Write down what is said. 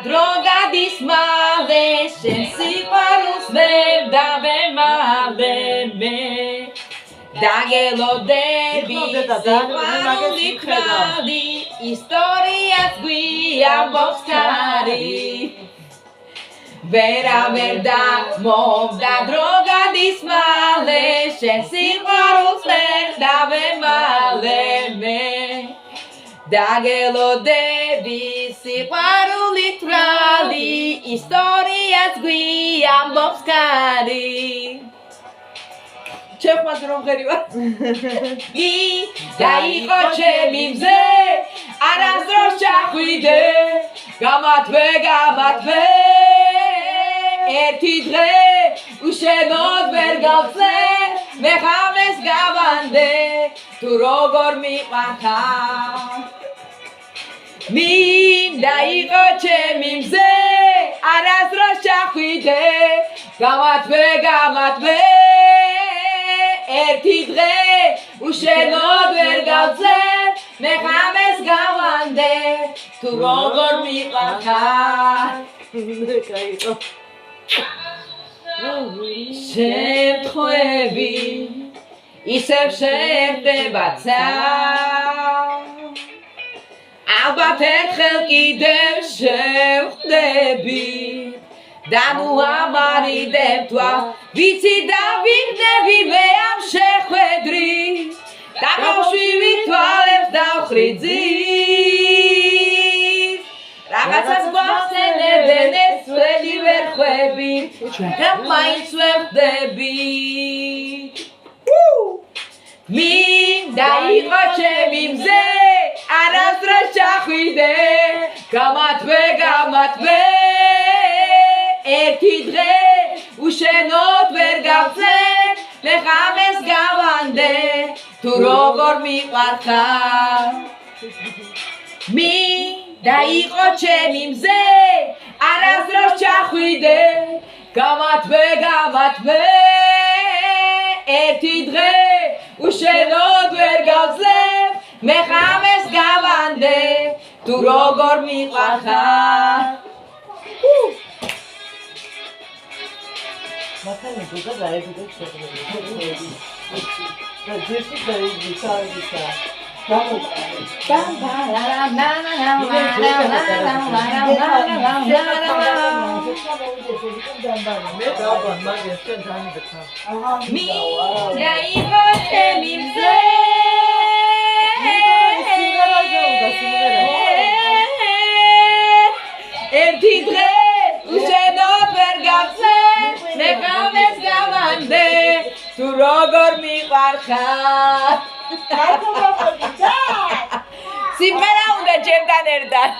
Drogadis male, შენ სიყვარულს ვერ დავემალე მე დაგელოდები სიყვარულით ხალი ისტორიას გვიამბობს ქარი ვერ დაგმოვდა დროგადის მალე შენ სიყვარულს ვერ დავემალე მე დაგელოდები სიყვარულით ხალი ისტორიას გვიამბობს ქარი ჩემს რომ ღერი ვარ დაიყო ჩემი მზე არასდროს ჩახვიდე გამათვე ერთი დღე უშენოდ ვერ გავწე მე ხამეს გავანდე თუ როგორ მიყვარხარ მინდა იყო ჩემი მზე არასდროს ჩახვიდე გამათვე ერთი დღე უშენოდ ვერ გავწე მე ხამეს გავანდე თუ როგორ მიყვარხარ კაიო შემთხვევები ისევ შევდებაცა ალბათ ერთხელ კიდევ შევხვდები და ნუ ამარიდებ თვალ ვიცი დავიღდები მე ამ შეხვედრი და გავშვივი თვალებს დავხრიძის რაღაცას გვახსენებენ ეს ველი ვერ ხვები ჩვენგან მაინც ვერ ვხვდებით მინდა იყო ჩემი მზე არასდროს ჩახვიდე გამათვე ერთი დღე უშენოდ ვერ გავწე მე ხამეს გავანდე თუ როგორ მიყვარხარ მინდა იყო ჩემი მზე არასდროს ჩახვიდე გამათვე ერთი დღე უშენოდ ვერ გავწე მე ხამეს გავანდე თუ როგორ მიყვარხარ მათანი გოგა დაებიდეთ შეგვიძლია და ძირში დაიბიცა ერთი დღე უშენოდ ვერ გავწე მე ხამეს გავანდე თუ როგორ მიყვარხარ სიმღერა უნდა ჩემთან ერთად